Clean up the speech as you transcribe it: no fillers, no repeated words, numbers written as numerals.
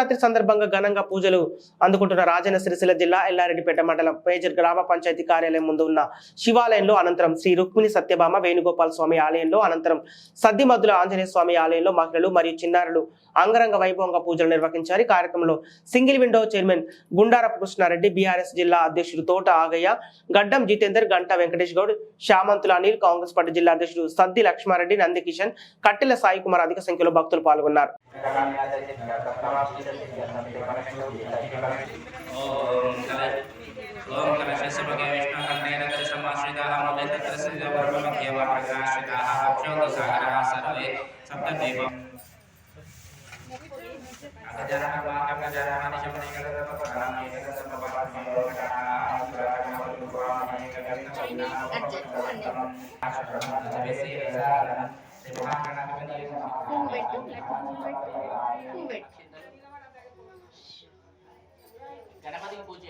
శివరాత్రి సందర్భంగా ఘనంగా పూజలు అందుకుంటున్న రాజన్న సిరిసిల్ల జిల్లా ఎల్లారెడ్డిపేట మండలం మేజర్ గ్రామ పంచాయతీ కార్యాలయం ముందు ఉన్న శివాలయంలో అనంతరం శ్రీ రుక్మిణి సత్యభామ వేణుగోపాల స్వామి ఆలయంలో అనంతరం సద్దిమద్దుల ఆంజనేయ స్వామి ఆలయంలో మహిళలు మరియు చిన్నారులు అంగరంగ వైభవంగా పూజలు నిర్వహించారు. కార్యక్రమంలో single window chairman Gundarapu Krishnareddy, BRS జిల్లా అధ్యక్షుడు తోట ఆగయ్య, గడ్డం జితేందర్, గంటా వెంకటేష్ గౌడ్, శామంతుల అనిల్, కాంగ్రెస్ పార్టీ జిల్లా అధ్యక్షుడు సద్ది లక్ష్మారెడ్డి, నందికిషన్, కట్టెల సాయి కుమార్ అధిక సంఖ్యలో భక్తులు పాల్గొన్నారు. గణపతి పూజ